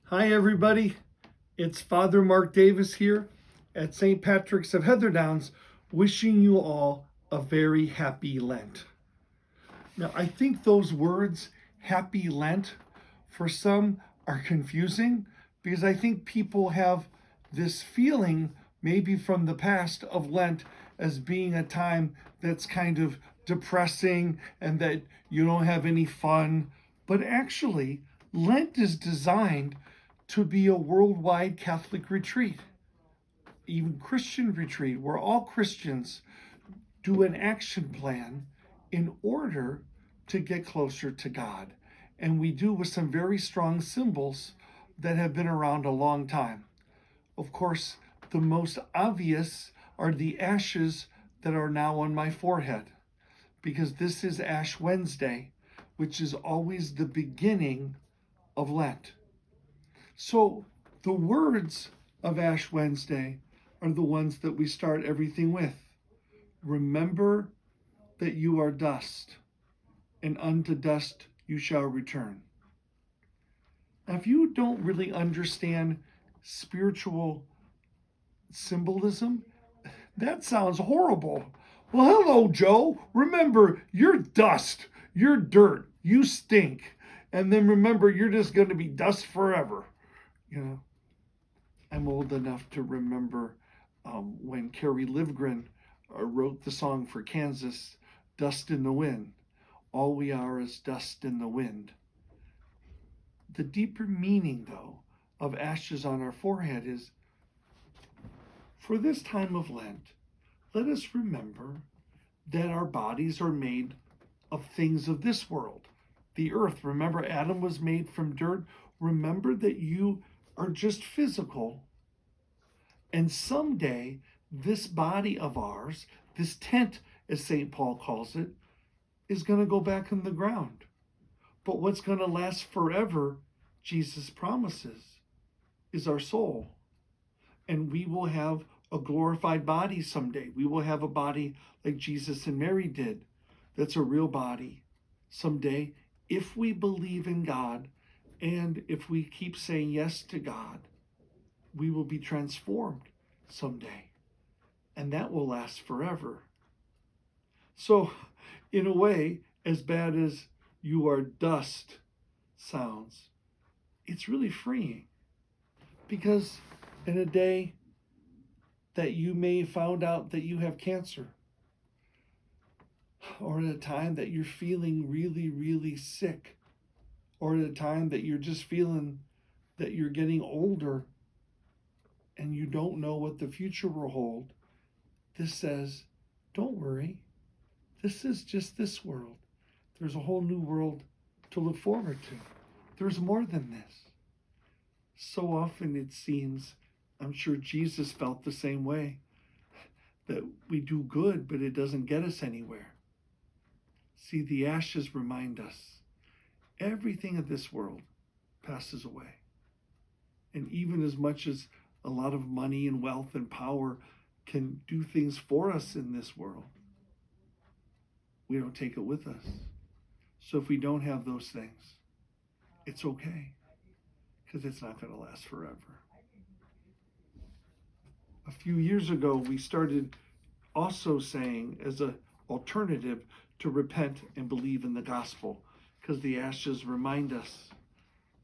Hi, everybody. It's Father Mark Davis here at St. Patrick's of Heatherdowns, wishing you all a very happy Lent. Now, I think those words, happy Lent, for some are confusing because I think people have this feeling, maybe from the past, of Lent as being a time that's kind of depressing and that you don't have any fun. But actually, Lent is designed to be a worldwide Catholic retreat, even Christian retreat, where all Christians do an action plan in order to get closer to God. And we do with some very strong symbols that have been around a long time. Of course, the most obvious are the ashes that are now on my forehead, because this is Ash Wednesday, which is always the beginning of Lent. So the words of Ash Wednesday are the ones that we start everything with. Remember that you are dust, and unto dust you shall return. Now, if you don't really understand spiritual symbolism, that sounds horrible. Well, hello, Joe. Remember, you're dust, you're dirt, you stink. And then remember, you're just going to be dust forever. I'm old enough to remember when Kerry Livgren wrote the song for Kansas, Dust in the Wind. All we are is dust in the wind. The deeper meaning, though, of ashes on our forehead is, for this time of Lent, let us remember that our bodies are made of things of this world. The earth, remember Adam was made from dirt. Remember that you are just physical. And someday, this body of ours, this tent, as St. Paul calls it, is going to go back in the ground. But what's going to last forever, Jesus promises, is our soul. And we will have a glorified body someday. We will have a body like Jesus and Mary did. That's a real body someday, if we believe in God and if we keep saying yes to God. We will be transformed someday, and that will last forever. So, in a way, as bad as you are dust sounds, it's really freeing, because in a day that you may have found out that you have cancer, or at a time that you're feeling really, really sick, or at a time that you're just feeling that you're getting older and you don't know what the future will hold, this says, don't worry. This is just this world. There's a whole new world to look forward to. There's more than this. So often it seems, I'm sure Jesus felt the same way, that we do good, but it doesn't get us anywhere. See, the ashes remind us everything of this world passes away. And even as much as a lot of money and wealth and power can do things for us in this world, we don't take it with us. So if we don't have those things, it's okay, because it's not going to last forever. A few years ago, we started also saying, as an alternative, to repent and believe in the gospel, because the ashes remind us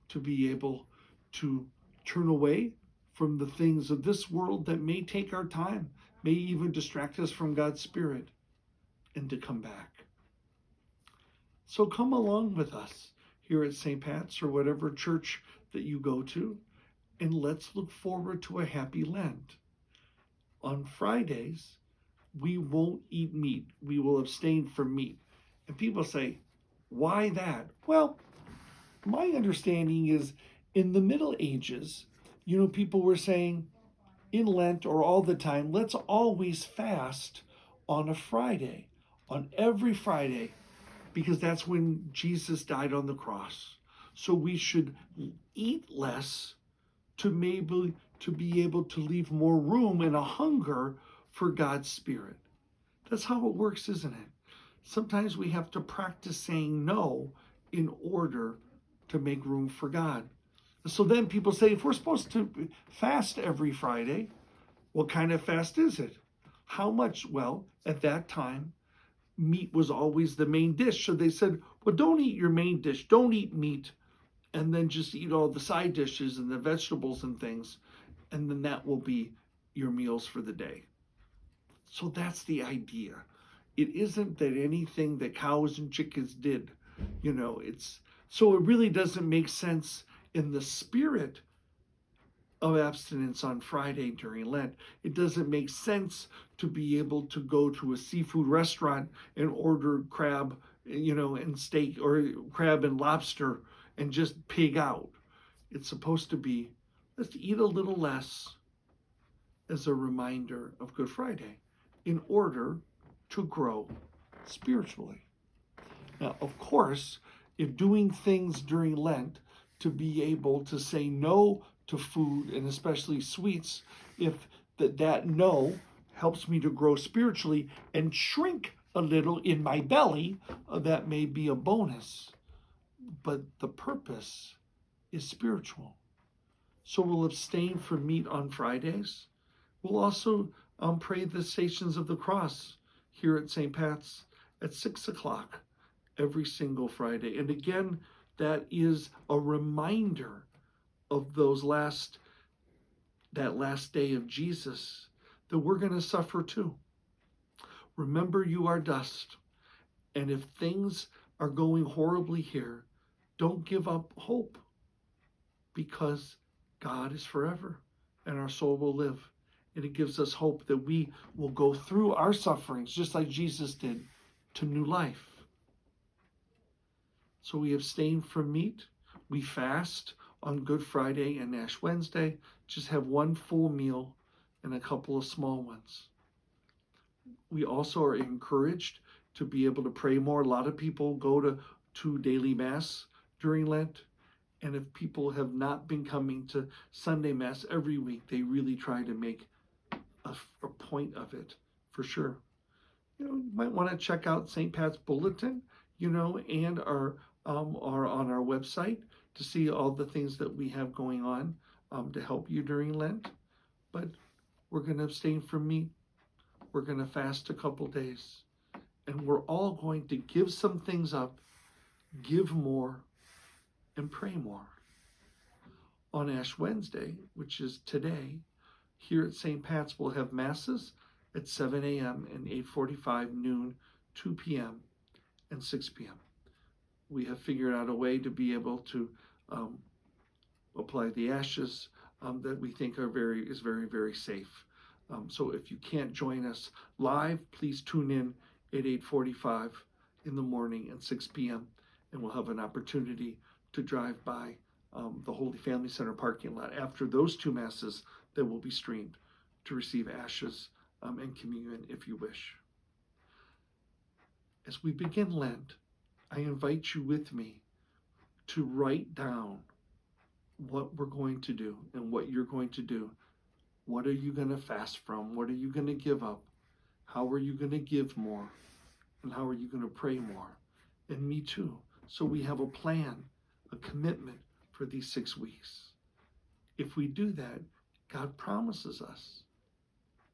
to be able to turn away from the things of this world that may take our time, may even distract us from God's Spirit, and to come back. So come along with us here at St. Pat's or whatever church that you go to, and let's look forward to a happy Lent. On Fridays, we won't eat meat. We will abstain from meat. And people say, why that? Well, my understanding is in the Middle Ages, people were saying in Lent or all the time, let's always fast on a Friday, on every Friday, because that's when Jesus died on the cross. So we should eat less to be able to leave more room and a hunger for God's Spirit. That's how it works, isn't it? Sometimes we have to practice saying no in order to make room for God. So then people say, if we're supposed to fast every Friday, what kind of fast is it? How much? Well, at that time, meat was always the main dish. So they said, well, don't eat your main dish. Don't eat meat. And then just eat all the side dishes and the vegetables and things. And then that will be your meals for the day. So that's the idea. It isn't that anything that cows and chickens did, it's so it really doesn't make sense in the spirit of abstinence on Friday during Lent. It doesn't make sense to be able to go to a seafood restaurant and order crab, and steak, or crab and lobster, and just pig out. It's supposed to be, let's eat a little less as a reminder of Good Friday in order to grow spiritually. Now, of course, if doing things during Lent to be able to say no to food and especially sweets, if that no helps me to grow spiritually and shrink a little in my belly, that may be a bonus. But the purpose is spiritual. So we'll abstain from meat on Fridays. We'll also pray the Stations of the Cross here at St. Pat's at 6 o'clock every single Friday. And again, that is a reminder of that last day of Jesus, that we're going to suffer too. Remember, you are dust. And if things are going horribly here, don't give up hope, because God is forever and our soul will live. And it gives us hope that we will go through our sufferings, just like Jesus did, to new life. So we abstain from meat. We fast on Good Friday and Ash Wednesday. Just have one full meal and a couple of small ones. We also are encouraged to be able to pray more. A lot of people go to daily Mass during Lent. And if people have not been coming to Sunday Mass every week, they really try to make a point of it, for sure. You might want to check out St. Pat's Bulletin, and are on our website to see all the things that we have going on to help you during Lent. But we're going to abstain from meat. We're going to fast a couple days. And we're all going to give some things up, give more, and pray more. On Ash Wednesday, which is today, here at St. Pat's, we'll have Masses at 7 a.m. and 8:45, noon, 2 p.m., and 6 p.m. We have figured out a way to be able to apply the ashes that we think is very, very safe. So if you can't join us live, please tune in at 8:45 in the morning and 6 p.m. and we'll have an opportunity to drive by the Holy Family Center parking lot after those two Masses that will be streamed to receive ashes and communion if you wish. As we begin Lent, I invite you with me to write down what we're going to do and what you're going to do. What are you going to fast from? What are you going to give up? How are you going to give more? And how are you going to pray more? And me too. So we have a plan, a commitment for these 6 weeks. If we do that, God promises us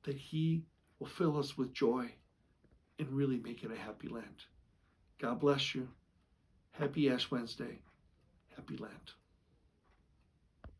that He will fill us with joy and really make it a happy Lent. God bless you. Happy Ash Wednesday. Happy Lent.